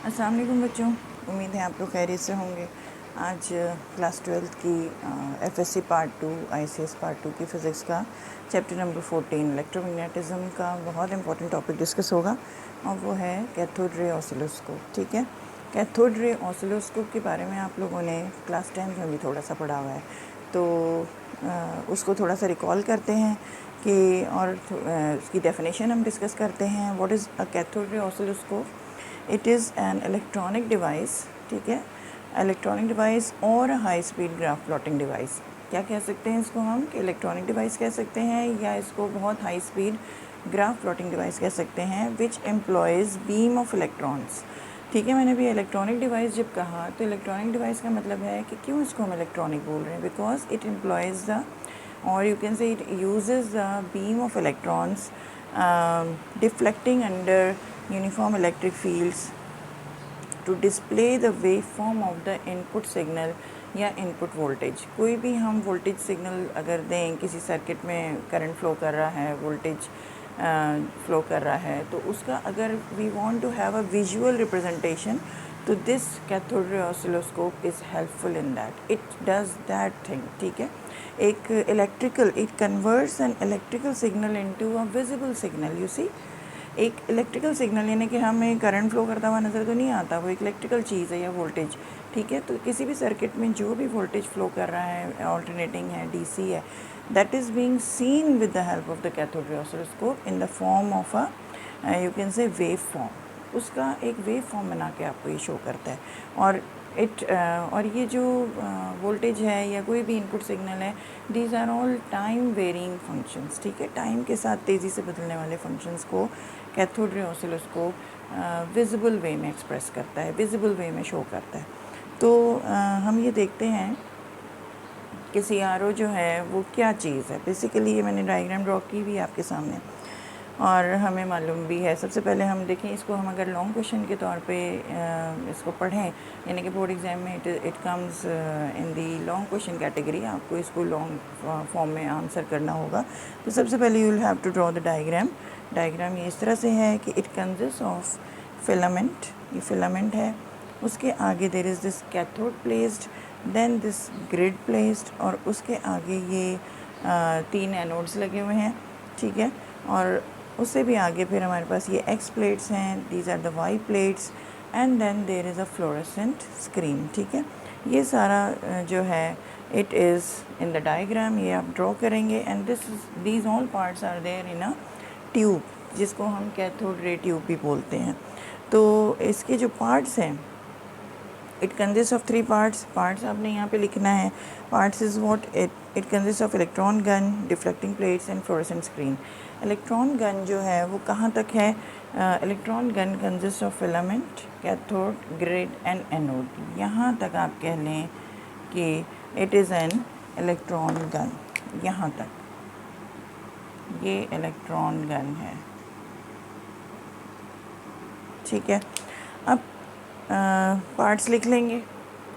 अस्सलाम वालेकुम बच्चों, उम्मीद है आप लोग खैरियत से होंगे। आज क्लास 12 की एफएससी पार्ट 2 आईसीएस पार्ट 2 की फ़िज़िक्स का चैप्टर नंबर 14 इलेक्ट्रोमैग्नेटिज़्म का बहुत इंपॉर्टेंट टॉपिक डिस्कस होगा और वो है कैथोड रे ऑसिलोस्कोप। ठीक है, कैथोड रे ऑसिलोस्कोप के बारे में आप लोगों ने क्लास 10 में भी थोड़ा सा पढ़ा हुआ है, तो उसको थोड़ा सा रिकॉल करते हैं कि और उसकी डेफिनेशन हम डिस्कस करते हैं। What is a cathode ray oscilloscope? It is an electronic device, ठीक है, इलेक्ट्रॉनिक डिवाइस और high speed graph plotting device. क्या कह सकते हैं इसको हम कि इलेक्ट्रॉनिक डिवाइस कह सकते हैं या इसको बहुत high speed graph plotting device कह सकते हैं विच एम्प्लॉयज़ बीम ऑफ इलेक्ट्रॉन्स। ठीक है, मैंने भी इलेक्ट्रॉनिक डिवाइस जब कहा तो इलेक्ट्रॉनिक डिवाइस का मतलब है कि क्यों इसको हम इलेक्ट्रॉनिक बोल रहे हैं, because it employees the or you can say it uses the beam of electrons deflecting under uniform electric fields to display the waveform of the input signal या इनपुट वोल्टेज। कोई भी हम वोल्टेज सिग्नल अगर दें, किसी circuit में current flow कर रहा है, वोल्टेज फ्लो कर रहा है, तो उसका अगर we want to have a visual representation, तो this cathode ray oscilloscope is helpful in that, it does that thing. ठीक है, एक electrical, it converts an electrical signal into a visible signal. You see, एक electrical signal यानी कि हमें current flow करता हुआ नज़र तो नहीं आता, वो एक इलेक्ट्रिकल चीज़ है या वोल्टेज। ठीक है, तो किसी भी सर्किट में जो भी वोल्टेज फ्लो कर रहा है, ऑल्टरनेटिंग है, डीसी है, that is being seen with the help of the cathode ray oscilloscope in the form of a you can से वेव फॉर्म। उसका एक वेव फॉर्म बना के आपको ये शो करता है। और और ये जो वोल्टेज है या कोई भी इनपुट सिग्नल है, these are all time varying functions. ठीक है, टाइम के साथ तेज़ी से बदलने वाले फंक्शंस को कैथोड रे ऑसिलोस्कोप विजिबल वे में एक्सप्रेस करता है, विजिबल वे में शो करता है। तो हम ये देखते हैं कि CRO जो है वो क्या चीज़ है। बेसिकली ये मैंने डायग्राम ड्रॉ की भी आपके सामने और हमें मालूम भी है। सबसे पहले हम देखें इसको, हम अगर लॉन्ग क्वेश्चन के तौर पे इसको पढ़ें, यानी कि बोर्ड एग्ज़ाम में it comes in the long question category, आपको इसको लॉन्ग फॉर्म में आंसर करना होगा। तो सबसे पहले you will have to draw the diagram. Diagram ये इस तरह से है कि इट कंसिस्ट ऑफ फिलामेंट, ये फिलामेंट है, उसके आगे there is this cathode placed, then this grid placed, और उसके आगे ये 3 एनोड्स लगे हुए हैं। ठीक है, और उससे भी आगे फिर हमारे पास ये एक्स प्लेट्स हैं, these are the Y plates, and then there is a fluorescent screen. ठीक है, ये सारा जो है it is in the diagram, ये आप ड्रॉ करेंगे। And these all parts are there in a tube, जिसको हम कैथोड रे ट्यूब भी बोलते हैं। तो इसके जो पार्ट्स हैं, it consist of 3 parts. Parts आपने यहाँ पे लिखना है। Parts is what it consist of electron gun, deflecting plates and fluorescent screen. Electron gun जो है वो कहाँ तक है? Electron gun consist of filament, cathode, grid and anode. यहाँ तक आप कह लें कि it is an electron gun. यहाँ तक ये इलेक्ट्रॉन गन है। ठीक है, अब पार्ट्स लिख लेंगे।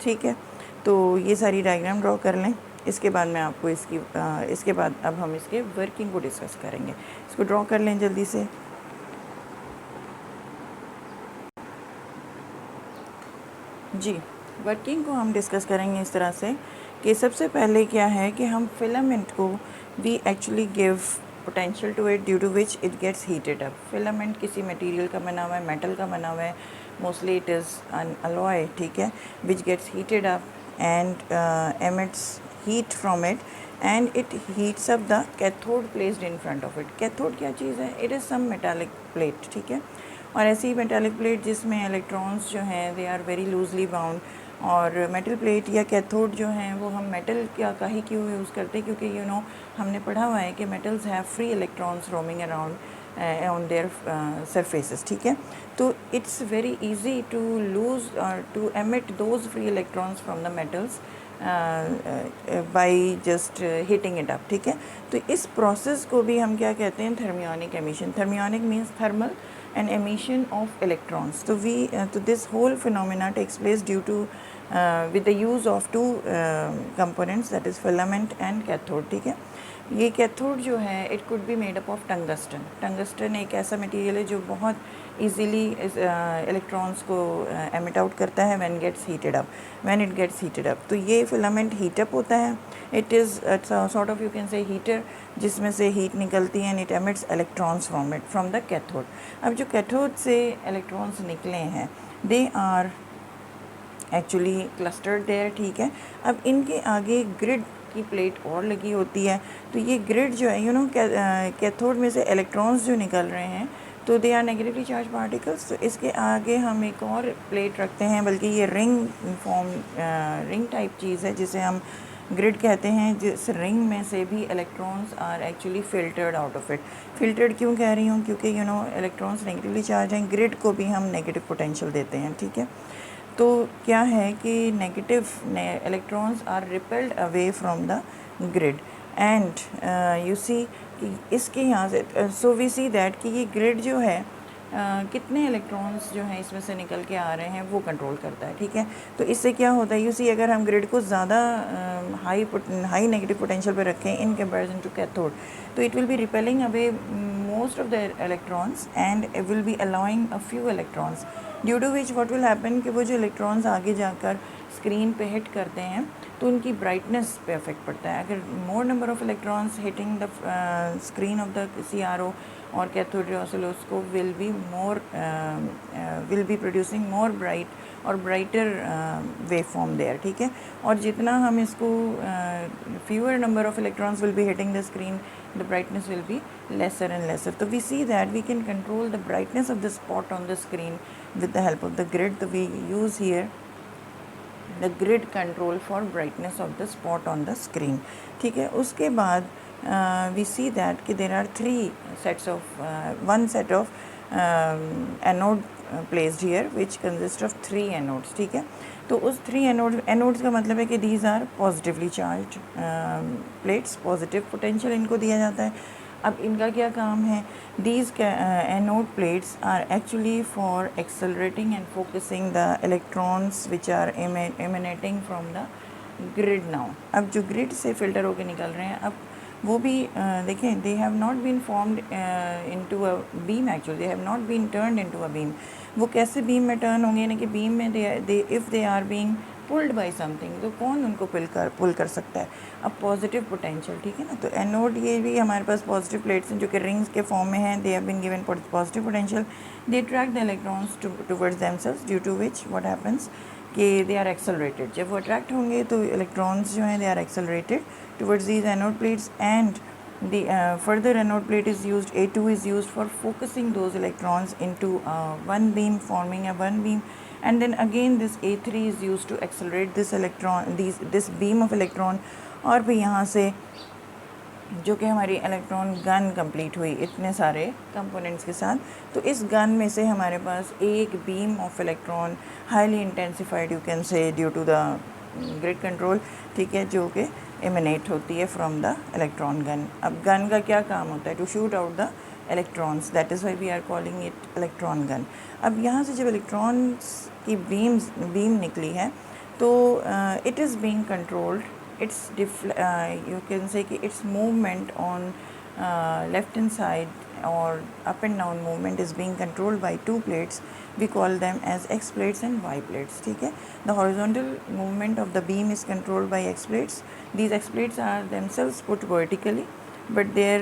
ठीक है, तो ये सारी डायग्राम ड्रॉ कर लें। इसके बाद मैं आपको इसके बाद अब हम इसके वर्किंग को डिस्कस करेंगे। इसको ड्रॉ कर लें जल्दी से। जी, वर्किंग को हम डिस्कस करेंगे इस तरह से कि सबसे पहले क्या है कि हम फिलामेंट को we actually give potential to it due to which it gets heated up. Filament किसी मटेरियल का बना हुआ है, मेटल का बना हुआ है, mostly it is an alloy. ठीक है, which gets heated up and emits heat from it and it heats up the cathode placed in front of it. Cathode क्या चीज़ है? It is some metallic plate. ठीक है, और ऐसी metallic plate जिसमें इलेक्ट्रॉन्स जो हैं they are very loosely bound. और मेटल प्लेट या कैथोड जो हैं वो हम मेटल का ही क्यों यूज़ करते हैं? क्योंकि हमने पढ़ा हुआ है कि metals have free electrons roaming around on their surfaces. ठीक है, तो it's very easy to lose और to emit those free electrons from the metals by just heating it up. ठीक है, तो इस प्रोसेस को भी हम क्या कहते हैं? Thermionic emission. Thermionic means thermal and emission of electrons. So this whole phenomena takes place due to with the use of two components, that is filament and cathode. ठीक है, ये कैथोड जो है it could be made up of tungsten. Tungsten एक ऐसा material है जो बहुत इजीली इलेक्ट्रॉन्स को एमिट आउट करता है when it gets heated up. तो ये फिलामेंट हीट अप होता है। It is sort of you can say heater जिसमें से हीट निकलती है and it emits electrons from the cathode. अब जो कैथोड से इलेक्ट्रॉन्स निकले हैं they are actually clustered there, ठीक है। अब इनके आगे ग्रिड की प्लेट और लगी होती है। तो ये ग्रिड जो है कैथोड में से इलेक्ट्रॉन्स जो निकल रहे हैं तो they are negatively charge particles. तो इसके आगे हम एक और प्लेट रखते हैं, बल्कि ये रिंग टाइप चीज़ है जिसे हम ग्रिड कहते हैं। जिस रिंग में से भी electrons are actually filtered out of it. Filtered क्यों कह रही हूँ, क्योंकि इलेक्ट्रॉन्स नेगेटिवली चार्ज हैं, ग्रिड को भी हम नेगेटिव पोटेंशियल देते हैं, ठीक है। तो क्या है कि negative electrons are repelled away from the grid and you see कि इसके यहाँ से सो वी सी दैट कि ये ग्रिड जो है कितने इलेक्ट्रॉन्स जो हैं इसमें से निकल के आ रहे हैं वो कंट्रोल करता है, ठीक है। तो इससे क्या होता है, यू सी अगर हम ग्रिड को ज़्यादा हाई नेगेटिव पोटेंशियल पे रखें इन कंपैरिजन टू कैथोड, तो it will be repelling away most of the electrons and will be allowing a few electrons, due to which what will happen कि वो जो इलेक्ट्रॉन्स आगे जाकर स्क्रीन पे hit करते हैं तो उनकी ब्राइटनेस पे इफेक्ट पड़ता है। अगर more number of electrons hitting the screen of the CRO और cathode oscilloscope will be producing more bright और ब्राइटर वेव फॉर्म देयर, ठीक है। और जितना हम इसको fewer number of electrons will be hitting the screen, the brightness will be lesser and lesser. So we see that we can control the brightness of the spot on the screen with the help of the grid. So we use here the grid control for brightness of the spot on the screen, ठीक है। उसके बाद we see that कि there are one set of anode placed here which consist of 3 anodes, ठीक है। तो उस 3 anodes का मतलब है कि these are positively charge plates, positive potential इनको दिया जाता है। अब इनका क्या काम है, these anode plates are actually for accelerating and focusing the electrons which are emanating from the grid now. अब जो ग्रिड से फिल्टर होकर निकल रहे हैं, अब वो भी देखें, they have not been formed into a beam, actually they have not been turned into a beam. वो कैसे बीम में टर्न होंगे, यानी कि बीम में if they are being pulled by something, तो कौन उनको पुल कर सकता है, अब पॉजिटिव पोटेंशियल, ठीक है ना। तो एनोड ये भी हमारे पास पॉजिटिव प्लेट्स हैं जो कि रिंग्स के फॉर्म में हैं, they have been given positive potential, they attract the electrons towards themselves, due to which what happens कि दे आर एक्सेलरेटेड। जब वो अट्रैक्ट होंगे तो इलेक्ट्रॉन्स जो हैं they are accelerated towards these anode plates, and the further anode plate is used, A2 is used for focusing those electrons into one beam, forming a one beam, and then again this A3 is used to accelerate this beam of electron। और फिर यहाँ से जो कि हमारी electron gun complete हुई इतने सारे कंपोनेंट्स के साथ, तो इस गन में से हमारे पास एक beam of electron highly intensified you can say due to the grid control, ठीक है, जो कि एमिनेट होती है फ्रॉम द इलेक्ट्रॉन गन। अब गन का क्या काम होता है, to shoot out the electrons, that is why we are calling it electron gun. अब यहाँ से जब इलेक्ट्रॉन्स की बीम निकली है तो it is being controlled, its you can say कि its movement on left hand side or up and down movement is being controlled by 2 plates. We call them as X plates and Y plates, ठीक है। The horizontal movement of the beam is controlled by X plates. These X plates are themselves put vertically, but their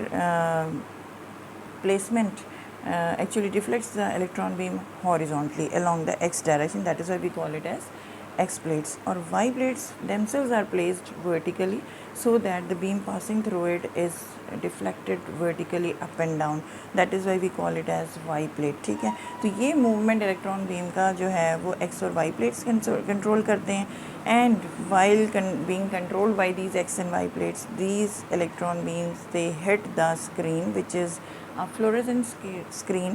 placement actually deflects the electron beam horizontally along the X direction. That is why we call it as X plates, or Y plates themselves are placed vertically so that the beam passing through it is deflected vertically up and down. That is why we call it as Y plate, ठीक है। तो ये movement electron beam का जो है वो X और Y plates control करते हैं, and while being controlled by these X and Y plates, these electron beams they hit the screen, which is a fluorescent screen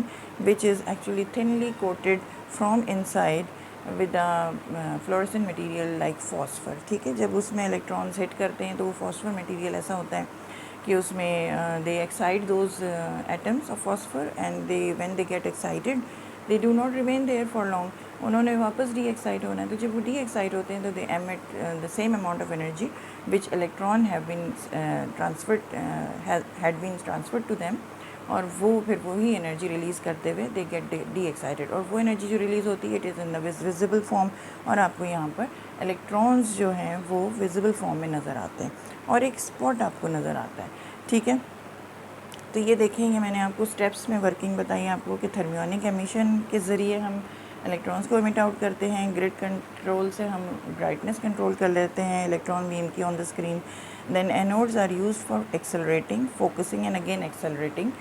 which is actually thinly coated from inside with a fluorescent material like phosphor, ठीक है। जब उसमें electrons hit करते हैं तो वो phosphor material ऐसा होता है कि उसमें they excite those atoms of phosphor, and when they get excited they do not remain there for long, उन्होंने वापस डी एक्साइट होना है। तो जब वो डी एक्साइट होते हैं तो they emit the same amount of energy which electron have been transferred to them, और वो फिर वही एनर्जी रिलीज़ करते हुए दे गेट डी एक्साइटेड। और वो एनर्जी जो रिलीज़ होती है it is in the visible form, और आपको यहाँ पर इलेक्ट्रॉन्स जो हैं वो विजिबल फॉर्म में नज़र आते हैं और एक स्पॉट आपको नज़र आता है। ठीक है, तो ये देखेंगे मैंने आपको स्टेप्स में वर्किंग बताई आपको कि थर्मियोनिक एमिशन के ज़रिए हम इलेक्ट्रॉन्स को एमिट आउट करते हैं, ग्रिड कंट्रोल से हम ब्राइटनेस कंट्रोल कर लेते हैं इलेक्ट्रॉन बीम की on the screen. Then anodes are used for accelerating, focusing and again accelerating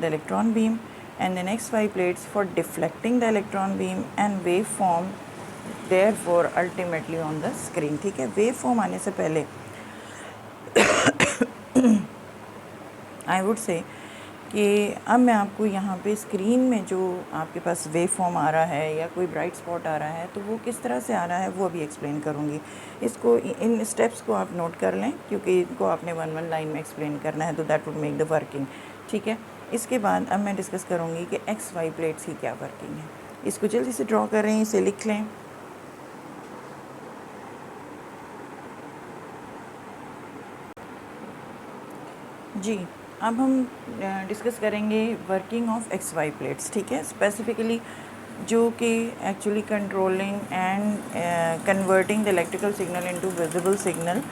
the electron beam, and then XY plates for deflecting the electron beam and waveform therefore ultimately on the screen। ठीक है, waveform आने से पहले I would say कि अब मैं आपको यहाँ पे स्क्रीन में जो आपके पास वेव फॉर्म आ रहा है या कोई ब्राइट स्पॉट आ रहा है तो वो किस तरह से आ रहा है वो अभी एक्सप्लेन करूँगी। इसको इन स्टेप्स को आप नोट कर लें क्योंकि इनको आपने वन लाइन में एक्सप्लेन करना है, तो that would make the working. ठीक है, इसके बाद अब मैं डिस्कस करूँगी कि एक्स वाई प्लेट्स की क्या वर्किंग है। इसको जल्दी से ड्रॉ कर रहे हैं, इसे लिख लें। जी, अब हम डिस्कस करेंगे working of X Y plates. ठीक है, स्पेसिफिकली जो कि actually controlling and converting the electrical signal into visible signal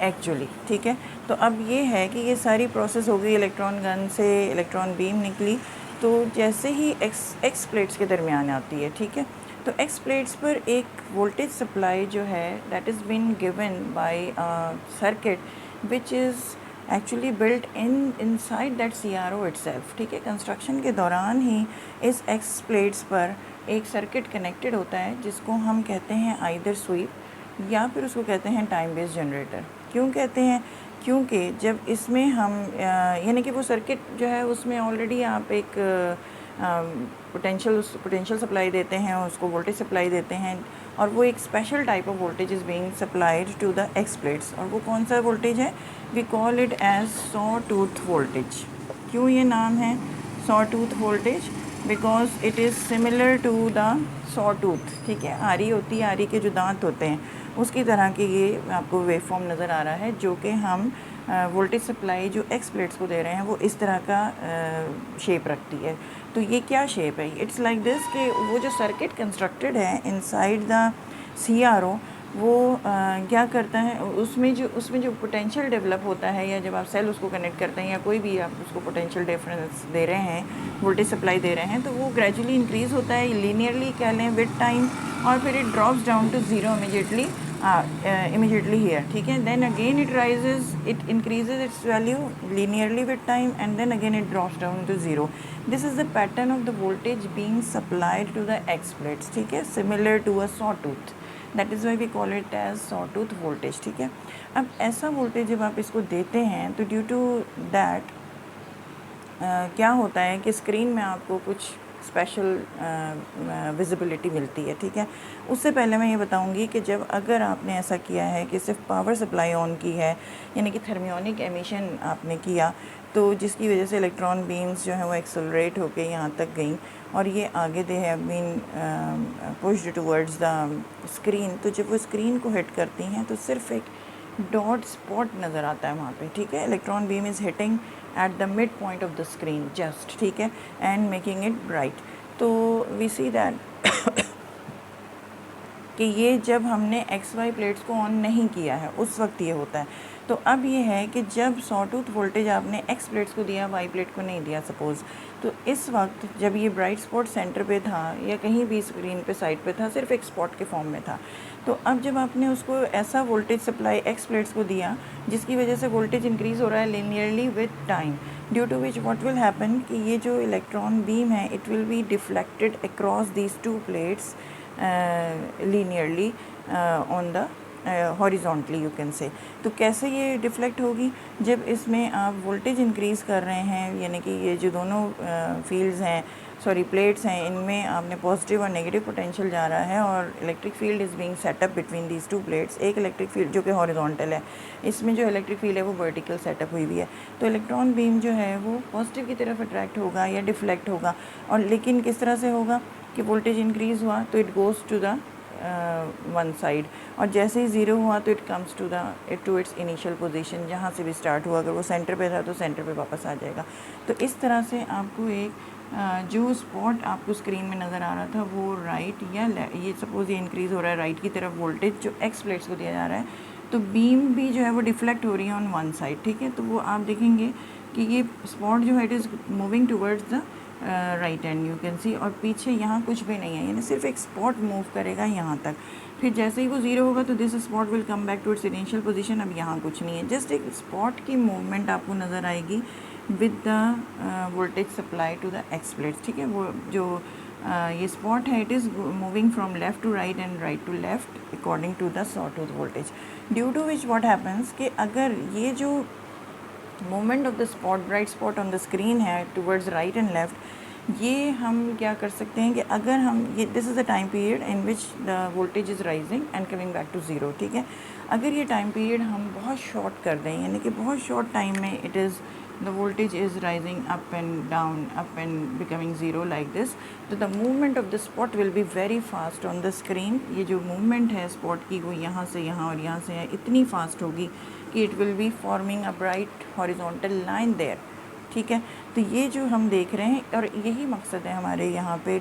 actually. ठीक है, तो अब ये है कि ये सारी प्रोसेस हो गई, इलेक्ट्रॉन गन से इलेक्ट्रॉन बीम निकली, तो जैसे ही एक्स प्लेट्स के दरमियान आती है। ठीक है, तो एक्स प्लेट्स पर एक वोल्टेज सप्लाई जो है that is been given by circuit which is actually built inside that CRO itself. ठीक है, कंस्ट्रक्शन के दौरान ही इस एक्स प्लेट्स पर एक सर्किट कनेक्टेड होता है जिसको हम कहते हैं आइदर स्वीप या फिर उसको कहते हैं टाइम बेस्ड जनरेटर। क्यों कहते हैं? क्योंकि जब इसमें हम यानी कि वो सर्किट जो है उसमें ऑलरेडी आप एक पोटेंशियल सप्लाई देते हैं, उसको वोल्टेज सप्लाई देते हैं, और वो एक special type of voltage is being supplied to the X plates. और वो कौन सा वोल्टेज है? We call it as saw tooth voltage. क्यों ये नाम है saw tooth voltage? Because it is similar to the saw tooth. ठीक है, आरी होती है, आरी के जो दांत होते हैं उसकी तरह के ये आपको वेव फॉर्म नज़र आ रहा है, जो कि हम वोल्टेज सप्लाई जो एक्स प्लेट्स को दे रहे हैं वो इस तरह का शेप रखती है। तो ये क्या शेप है? इट्स लाइक दिस कि वो जो सर्किट कंस्ट्रक्टेड है इनसाइड द CRO वो क्या करता है, उसमें जो पोटेंशियल डेवलप होता है, या जब आप सेल उसको कनेक्ट करते हैं या कोई भी आप उसको पोटेंशियल डिफरेंस दे रहे हैं, वोल्टेज सप्लाई दे रहे हैं, तो वो ग्रेजुअली इंक्रीज़ होता है लीनियरली कह लें विद टाइम, और फिर it drops down to zero immediately here। ठीक है, then again it rises, it increases its value linearly with time, and then again it drops down to zero। This is the pattern of the voltage being supplied to the X plates। ठीक है, similar to a sawtooth, that is why we call it as sawtooth voltage। ठीक है, अब ऐसा voltage जब आप इसको देते हैं तो ड्यू टू दैट क्या होता है कि स्क्रीन में आपको कुछ स्पेशल विजिबिलिटी मिलती है। ठीक है, उससे पहले मैं ये बताऊंगी कि जब अगर आपने ऐसा किया है कि सिर्फ पावर सप्लाई ऑन की है, यानी कि थर्मियोनिक एमिशन आपने किया, तो जिसकी वजह से इलेक्ट्रॉन बीम्स जो हैं वो एक्सेलरेट होके यहाँ तक गई और ये आगे they have been pushed towards the screen, तो जब वो स्क्रीन को हिट करती हैं तो सिर्फ एक डॉट स्पॉट नज़र आता है वहाँ पे। ठीक है, electron beam is hitting at the mid point of the screen just. ठीक है, एंड मेकिंग इट ब्राइट। तो वी सी दैट कि ये जब हमने XY प्लेट्स को ऑन नहीं किया है उस वक्त ये होता है। तो अब ये है कि जब सॉटूथ वोल्टेज आपने X प्लेट्स को दिया, Y प्लेट को नहीं दिया सपोज़, तो इस वक्त जब ये ब्राइट स्पॉट सेंटर पे था या कहीं भी स्क्रीन पे साइड पे था, सिर्फ एक स्पॉट के फॉर्म में था, तो अब जब आपने उसको ऐसा वोल्टेज सप्लाई X प्लेट्स को दिया जिसकी वजह से वोल्टेज इंक्रीज़ हो रहा है linearly with time, due to which what will happen कि ये जो इलेक्ट्रॉन बीम है it will be deflected across these two plates linearly on the horizontally you can say. तो कैसे ये डिफ्लेक्ट होगी? जब इसमें आप वोल्टेज इंक्रीज़ कर रहे हैं, यानी कि ये जो दोनों फील्ड्स हैं सॉरी प्लेट्स हैं, इनमें आपने पॉजिटिव और नेगेटिव पोटेंशियल जा रहा है और electric field is being setup between these two plates. एक इलेक्ट्रिक फील्ड जो कि हॉरिजॉन्टल है, इसमें जो इलेक्ट्रिक फील्ड है वो वर्टिकल सेटअप हुई हुई है। तो इलेक्ट्रॉन बीम जो है वो पॉजिटिव की तरफ अट्रैक्ट होगा या डिफ्लेक्ट होगा, और लेकिन किस तरह से होगा कि वोल्टेज इंक्रीज़ हुआ तो it goes to the one side, और जैसे ही ज़ीरो हुआ तो it comes to its initial position, जहाँ से भी स्टार्ट हुआ। अगर वो सेंटर पे था तो सेंटर पे वापस आ जाएगा। तो इस तरह से आपको एक जो स्पॉट आपको स्क्रीन में नज़र आ रहा था वो राइट या ये सपोज़ ये इंक्रीज़ हो रहा है राइट की तरफ वोल्टेज जो एक्स प्लेट्स को दिया जा रहा है, तो बीम भी जो है वो डिफ्लेक्ट हो रही है ऑन वन साइड, ठीक है। तो वो आप देखेंगे कि ये स्पॉट जो है it is moving towards the right and you can see, और पीछे यहाँ कुछ भी नहीं है, यानी सिर्फ एक स्पॉट मूव करेगा यहाँ तक। फिर जैसे ही वो ज़ीरो होगा तो this spot will come back to its initial position. अब यहाँ कुछ नहीं है, जस्ट एक स्पॉट की मूवमेंट आपको नज़र आएगी with the voltage supply to the X plates, ठीक है। वो जो ये स्पॉट है it is moving from left to right and right to left according to the sawtooth voltage, due to which what happens कि अगर ये जो movement of the spot bright spot on the screen है towards right and left, ये हम क्या कर सकते हैं कि अगर हम ये this is a time period in which the voltage is rising and coming back to zero, ठीक है। अगर ये टाइम पीरियड हम बहुत शॉर्ट कर दें, यानी कि बहुत शॉर्ट टाइम में it is the voltage is rising up and down, up and becoming zero like this, so the movement of the spot will be very fast on the screen। ये जो movement है spot की वो यहाँ से यहाँ और यहाँ से है, इतनी fast होगी कि it will be forming a bright horizontal line there, ठीक है। तो ये जो हम देख रहे हैं, और यही मकसद है हमारे यहाँ पे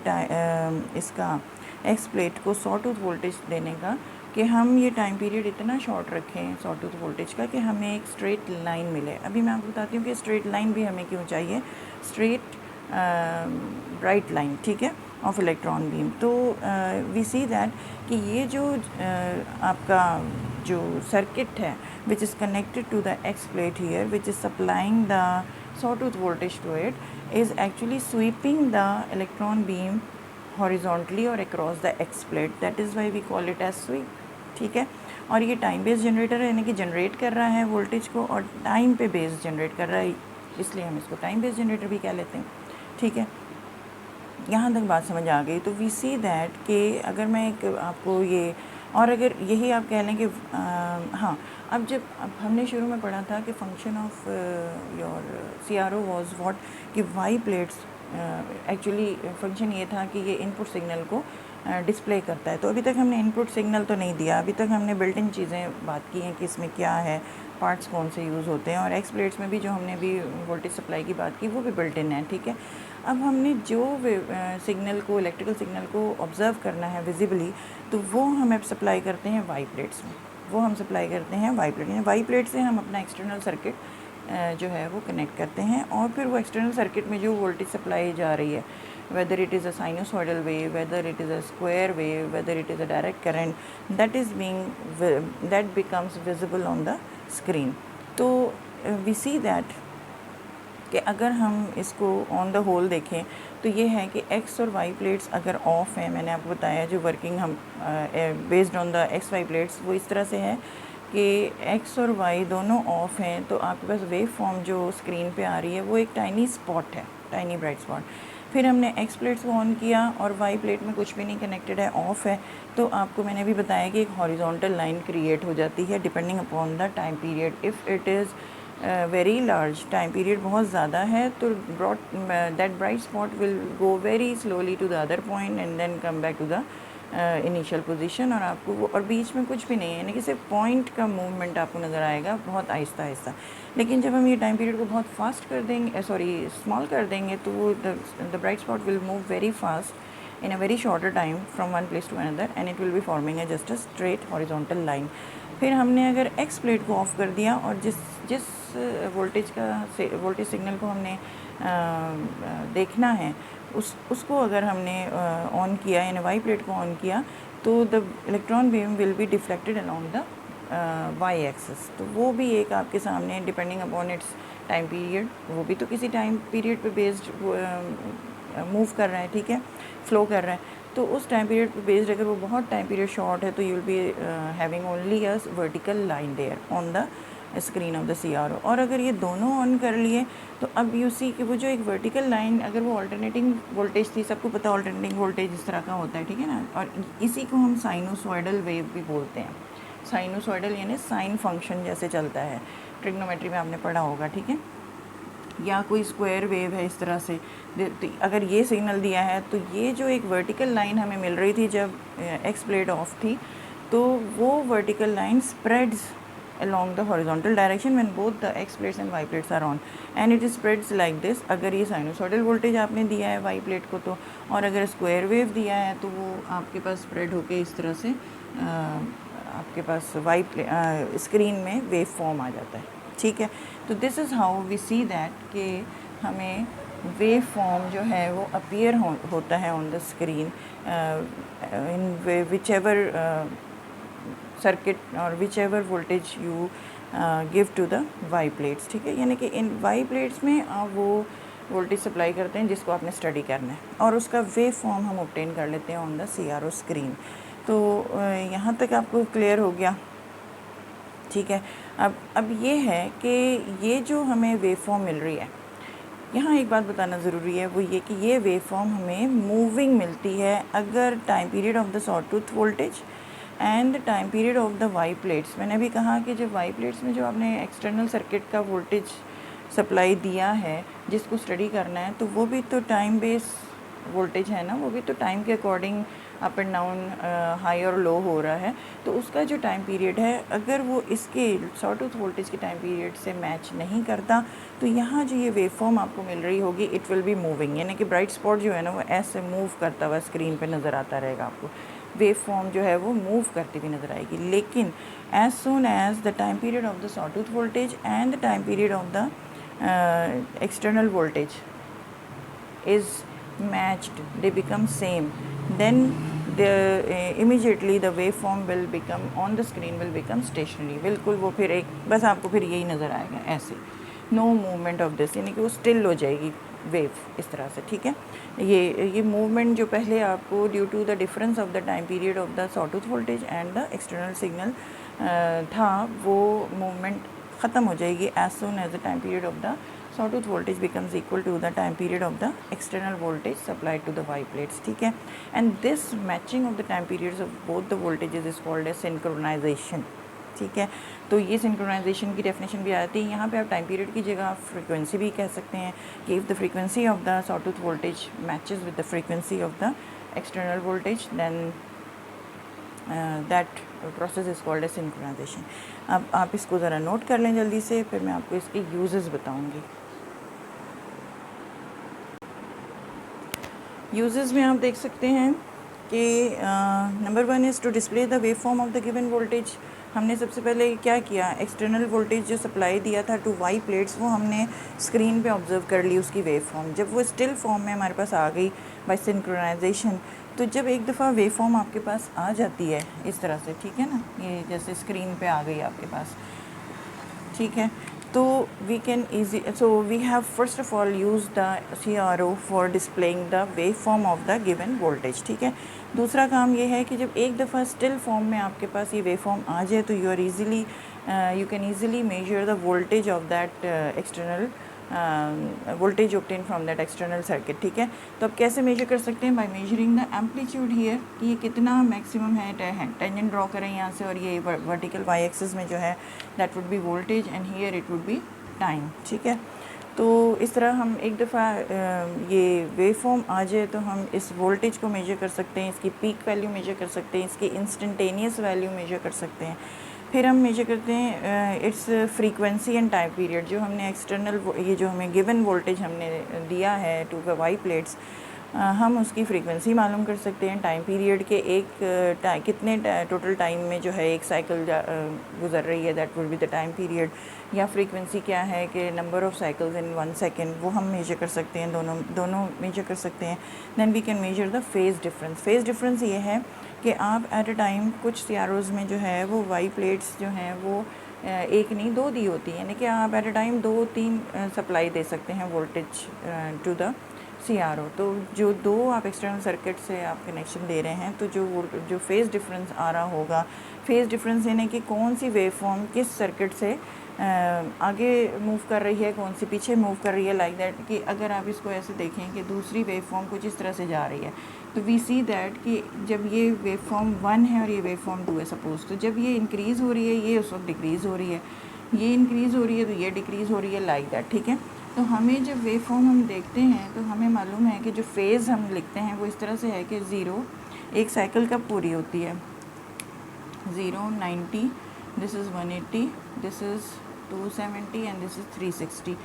इसका एक्स प्लेट को सॉटूथ वोल्टेज देने का, कि हम ये टाइम पीरियड इतना शॉर्ट रखें सॉटूथ वोल्टेज का कि हमें एक स्ट्रेट लाइन मिले। अभी मैं आपको बताती हूँ कि स्ट्रेट लाइन भी हमें क्यों चाहिए, स्ट्रेट ब्राइट लाइन, ठीक है, ऑफ इलेक्ट्रॉन बीम। तो वी सी दैट कि ये जो आपका जो सर्किट है which is connected to the X plate here which is supplying the sawtooth voltage to it is actually sweeping the electron beam horizontally or across the X plate, that is why we call it as sweep, ठीक है। और ये time based generator है, यानी कि generate कर रहा है वोल्टेज को और टाइम पे बेस्ड जनरेट कर रहा है, इसलिए हम इसको टाइम बेस्ड जनरेटर भी कह लेते हैं, ठीक है। यहाँ तक बात समझ आ गई। तो वी सी दैट कि अगर मैं एक आपको ये, और अगर यही आप कह लें कि हाँ, अब हमने शुरू में पढ़ा था कि function of your CRO was what, कि वाई प्लेट्स एक्चुअली फंक्शन ये था कि ये इनपुट सिग्नल को डिस्प्ले करता है। तो अभी तक हमने इनपुट सिग्नल तो नहीं दिया, अभी तक हमने बिल्ट इन चीज़ें बात की हैं कि इसमें क्या है, पार्ट्स कौन से यूज़ होते हैं, और एक्स प्लेट्स में भी जो हमने भी वोल्टेज सप्लाई की बात की वो भी बिल्ट इन है, ठीक है। अब हमने जो सिग्नल को, इलेक्ट्रिकल सिग्नल को ऑब्ज़र्व करना है विजिबली, तो वो हम सप्लाई करते हैं वाई प्लेट्स में, वो हम सप्लाई करते हैं वाई प्लेट, यानी वाई प्लेट से हम अपना एक्सटर्नल सर्किट जो है वो कनेक्ट करते हैं, और फिर वो एक्सटर्नल सर्किट में जो वोल्टेज सप्लाई जा रही है, whether it is a sinusoidal wave, whether it is a square wave, whether it is a direct current, that becomes visible on the screen। तो we see that कि अगर हम इसको ऑन द होल देखें तो ये है कि एक्स और वाई प्लेट्स अगर ऑफ़ हैं, मैंने आपको बताया जो वर्किंग हम based on the X Y plates वो इस तरह से है कि एक्स और वाई दोनों ऑफ़ हैं, तो आपके पास वेव फॉर्म जो स्क्रीन पे आ रही है वो एक टाइनी स्पॉट है, टाइनी ब्राइट स्पॉट। फिर हमने एक्स प्लेट्स को ऑन किया और वाई प्लेट में कुछ भी नहीं कनेक्टेड है, ऑफ़ है, तो आपको मैंने भी बताया कि एक हॉरिजॉन्टल लाइन क्रिएट हो जाती है depending upon the time period. If it is very large, time period बहुत ज़्यादा है, तो that bright spot will go very slowly to the other point and then come back to the initial position, और आपको वो, और बीच में कुछ भी नहीं है, यानी कि सिर्फ पॉइंट का मूवमेंट आपको नज़र आएगा बहुत आहिस्ता आहिस्ता। लेकिन जब हम ये टाइम पीरियड को बहुत फास्ट कर देंगे, स्मॉल कर देंगे, तो वो the bright spot will move very fast in a very shorter time from one place to another and it will be forming a just a straight horizontal line। फिर हमने अगर एक्स प्लेट को of कर दिया और जिस voltage signal को हमने देखना है उसको अगर हमने ऑन किया, यानी वाई प्लेट को ऑन किया, तो the electron beam will be deflected along the Y axis. तो वो भी एक आपके सामने depending upon its time period, वो भी तो किसी टाइम पीरियड पे बेस्ड मूव कर रहा है, ठीक है, फ्लो कर रहा है। तो उस टाइम पीरियड पे बेस्ड अगर वो बहुत टाइम पीरियड शॉर्ट है तो you will be having only a vertical line there on the screen of the CRO। और अगर ये दोनों ऑन कर लिए तो अब यू सी कि वो जो एक वर्टिकल लाइन, अगर वो ऑल्टरनेटिंग वोल्टेज थी, सबको पता ऑल्टरनेटिंग वोल्टेज इस तरह का होता है, ठीक है ना, और इसी को हम साइनोसॉइडल वेव भी बोलते हैं। साइनोसॉइडल यानी साइन फंक्शन जैसे चलता है, ट्रिग्नोमेट्री में आपने पढ़ा होगा, ठीक है। या कोई स्क्वायर वेव है इस तरह से, अगर ये सिग्नल दिया है तो ये जो एक वर्टिकल लाइन हमें मिल रही थी जब एक्स प्लेट ऑफ थी, तो वो vertical line spreads along the horizontal direction when both the x plates and y plates are on and it spreads like this। अगर ये साइनोसॉइडल वोल्टेज आपने दिया है y प्लेट को तो, और अगर स्क्वायर वेव दिया है तो वो आपके पास स्प्रेड होके इस तरह से आपके पास स्क्रीन में वेव फॉर्म आ जाता है, ठीक है। तो this is how we see that कि हमें वेव फॉर्म जो है वो अपीयर होता है on the screen in which ever circuit और which ever voltage you give to the Y plates, ठीक है। यानी कि इन वाई प्लेट्स में आप वो वोल्टेज सप्लाई करते हैं जिसको आपने स्टडी करना है, और उसका वेव फॉर्म हम ऑब्टेन कर लेते हैं ऑन द CRO स्क्रीन। तो यहाँ तक आपको क्लियर हो गया, ठीक है। अब ये है कि ये जो हमें वेव फॉर्म मिल रही है, यहाँ एक बात बताना ज़रूरी है, वो ये कि ये वेव फॉर्म हमें मूविंग मिलती है अगर time period of the sawtooth voltage and time period of the Y plates. मैंने अभी कहा कि जब वाई प्लेट्स में जो आपने एक्सटर्नल सर्किट का वोल्टेज सप्लाई दिया है जिसको स्टडी करना है, तो वो भी तो टाइम बेस वोल्टेज है ना, वो भी तो टाइम के according up and down high और लो हो रहा है। तो उसका जो टाइम पीरियड है अगर वो इसके सॉटूथ वोल्टेज के टाइम पीरियड से मैच नहीं करता, तो यहाँ जो ये वेव फॉर्म आपको मिल रही होगी इट विल बी मूविंग, यानी कि ब्राइट स्पॉट जो है ना वो ऐसे मूव करता हुआ स्क्रीन पे नज़र आता रहेगा आपको। वेव फॉर्म जो है वो मूव करती हुई नज़र आएगी, लेकिन as soon as the time period of the sawtooth voltage and the time period of the external voltage is matched, they become same, then the immediately the waveform will become on the screen will become stationary। बिल्कुल वो फिर एक बस आपको फिर यही नज़र आएगा ऐसे, नो मूवमेंट ऑफ दिस, यानी कि वो स्टिल हो जाएगी वेव इस तरह से, ठीक है। ये मूवमेंट जो पहले आपको due to the difference of the time period of the sawtooth voltage and the external signal था, वो मूवमेंट ख़त्म हो जाएगी as soon as the time period of the sawtooth voltage becomes equal to the time period of the external voltage supplied to the Y plates, ठीक है। and this matching of the time periods of both the voltages is called as synchronization, ठीक है। तो ये synchronisation की definition भी आती है यहाँ पे। आप टाइम पीरियड की जगह फ्रीक्वेंसी भी कह सकते हैं कि if the frequency of the sawtooth voltage matches with the frequency of the external voltage then that process is called as synchronization। अब आप इसको ज़रा नोट कर लें जल्दी से, फिर मैं आपको इसके यूजेस बताऊँगी। यूजेस में आप देख सकते हैं कि number 1 is to display the wave form of the given voltage. हमने सबसे पहले क्या किया, एक्सटर्नल वोल्टेज जो सप्लाई दिया था टू वाई प्लेट्स वो हमने स्क्रीन पे ऑब्जर्व कर ली उसकी वेव फॉर्म। जब वो स्टिल फॉर्म में हमारे पास आ गई बाय सिंक्रोनाइजेशन, तो जब एक दफ़ा वेव फॉर्म आपके पास आ जाती है इस तरह से, ठीक है ना, ये जैसे स्क्रीन पे आ गई आपके पास, ठीक है, तो we can easy so we have first of all use the CRO for displaying the wave form of the given voltage, ठीक है। दूसरा काम ये है कि जब एक दफ़ा स्टिल फॉर्म में आपके पास ये वेव फॉर्म आ जाए तो you can easily measure the voltage of that external voltage obtain from that external circuit, ठीक है। तो अब कैसे मेजर कर सकते हैं, by measuring the amplitude here, कि ये कितना मैक्सिमम है, टेंजेंट ड्रॉ करें यहाँ से, और ये वर्टिकल वाई एक्सिस में जो है that would be voltage and here it would be time, ठीक है। तो इस तरह हम एक दफ़ा ये वेव फॉर्म आ जाए तो हम इस वोल्टेज को मेजर कर सकते हैं, इसकी पीक वैल्यू मेजर कर सकते हैं, इसकी इंस्टेंटेनियस वैल्यू मेजर कर सकते हैं। फिर हम मेजर करते हैं it's frequency and time period, जो हमने एक्सटर्नल ये जो हमें गिवन वोल्टेज हमने दिया है टू द वाई प्लेट्स, हम उसकी फ्रीक्वेंसी मालूम कर सकते हैं, टाइम पीरियड के एक कितने टोटल टाइम में जो है एक साइकिल गुजर रही है, that will be the time period, या फ्रीक्वेंसी क्या है कि number of cycles in 1 second, वो हम मेजर कर सकते हैं, दोनों मेजर कर सकते हैं। Then we can measure the phase difference. Phase difference ये है कि आप एट अ टाइम कुछ CROs में जो है वो वाई प्लेट्स जो हैं वो एक नहीं 2 दी होती है, यानी कि आप एट अ टाइम 2-3 सप्लाई दे सकते हैं वोल्टेज टू द CRO। तो जो दो आप एक्सटर्नल सर्किट से आप कनेक्शन दे रहे हैं, तो जो फेज़ डिफरेंस आ रहा होगा, फेज़ डिफरेंस यानी कि कौन सी वेव फॉर्म किस सर्किट से आगे मूव कर रही है, कौन सी पीछे मूव कर रही है, लाइक दैट कि अगर आप इसको ऐसे देखें कि दूसरी वेव फॉर्म कुछ इस तरह से जा रही है, तो वी सी दैट कि जब ये वेव फॉर्म 1 है और ये वेव फॉर्म 2 है सपोज, तो जब ये इंक्रीज़ हो रही है ये उस वक्त डिक्रीज़ हो रही है, ये इंक्रीज़ हो रही है तो ये डिक्रीज़ हो रही है, लाइक दैट। ठीक है, तो हमें जब वेव फॉर्म हम देखते हैं तो हमें मालूम है कि जो फेज़ हम लिखते हैं वो इस तरह से है कि 0 एक साइकिल कब पूरी होती है, 0 90, this is 180, this is 270 and this is 360।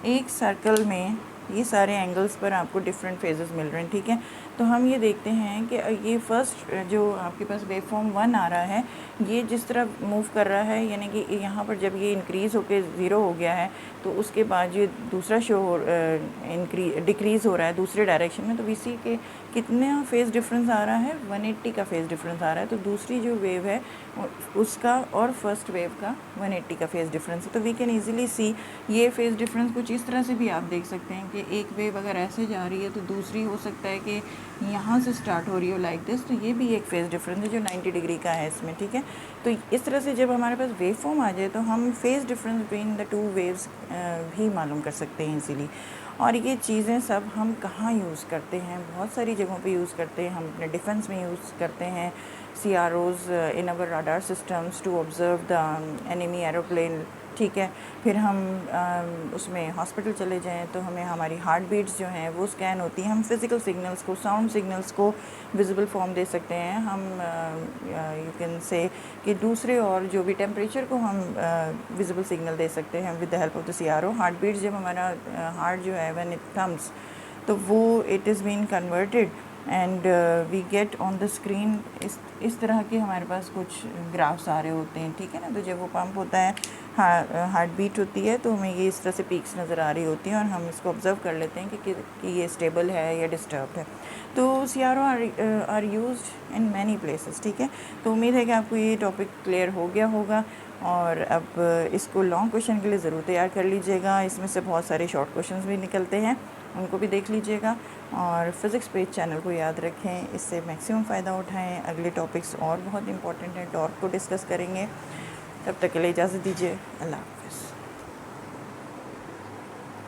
एक सर्कल में ये सारे एंगल्स पर आपको डिफरेंट फेजेस मिल रहे हैं। ठीक है, तो हम ये देखते हैं कि ये फर्स्ट जो आपके पास वेव फॉर्म 1 आ रहा है, ये जिस तरह मूव कर रहा है, यानी कि यहाँ पर जब ये इंक्रीज़ होकर 0 हो गया है तो उसके बाद ये दूसरा शो डिक्रीज़ हो रहा है दूसरे डायरेक्शन में, तो वी सी के कितना फेज़ डिफरेंस आ रहा है, 180 का फेज़ डिफरेंस आ रहा है। तो दूसरी जो वेव है उसका और फर्स्ट वेव का 180 का फेज़ डिफरेंस है। तो वी कैन ईजिली सी ये फेज़ डिफरेंस कुछ इस तरह से भी आप देख सकते हैं कि एक वेव अगर ऐसे जा रही है तो दूसरी हो सकता है कि यहाँ से स्टार्ट हो रही हो लाइक दिस, तो ये भी एक फेज़ डिफरेंस है जो 90 डिग्री का है इसमें। ठीक है, तो इस तरह से जब हमारे पास वेव फॉर्म आ जाए तो हम phase difference between the two waves भी मालूम कर सकते हैं इजीली। और ये चीज़ें सब हम कहाँ यूज़ करते हैं, बहुत सारी जगहों पे यूज़ करते हैं। हम अपने डिफेंस में यूज़ करते हैं CROs in our radar systems to observe the enemy aeroplane. ठीक है, फिर हम उसमें हॉस्पिटल चले जाएं तो हमें हमारी हार्ट बीट्स जो हैं वो स्कैन होती हैं, हम फिज़िकल सिग्नल्स को, साउंड सिग्नल्स को विजिबल फॉर्म दे सकते हैं। हम यू कैन से कि दूसरे और जो भी टेम्परेचर को हम विजिबल सिग्नल दे सकते हैं with the help of the CRO। Heart beats जब हमारा हार्ट जो है व्हेन इट कम्स तो वो it is been converted and we get on the screen इस तरह के हमारे पास कुछ ग्राफ्स आ रहे होते हैं। ठीक है ना, तो जब वो पंप होता है, हार्ट बीट होती है, तो हमें ये इस तरह से पीक्स नज़र आ रही होती हैं और हम इसको ऑब्ज़र्व कर लेते हैं कि ये स्टेबल है या डिस्टर्ब्ड है। तो CRO are used in many places. ठीक है, तो उम्मीद है कि आपको ये टॉपिक क्लियर हो गया होगा और अब इसको लॉन्ग क्वेश्चन के लिए ज़रूर तैयार कर लीजिएगा। इसमें से बहुत सारे शॉर्ट क्वेश्चंस भी निकलते हैं, उनको भी देख लीजिएगा और फिज़िक्स पेज चैनल को याद रखें, इससे मैक्सिमम फ़ायदा उठाएं। अगले टॉपिक्स और बहुत इंपॉर्टेंट हैं, टॉर्क को डिस्कस करेंगे। तब तक के लिए इजाज़त दीजिए, अल्लाह हाफ़िज़।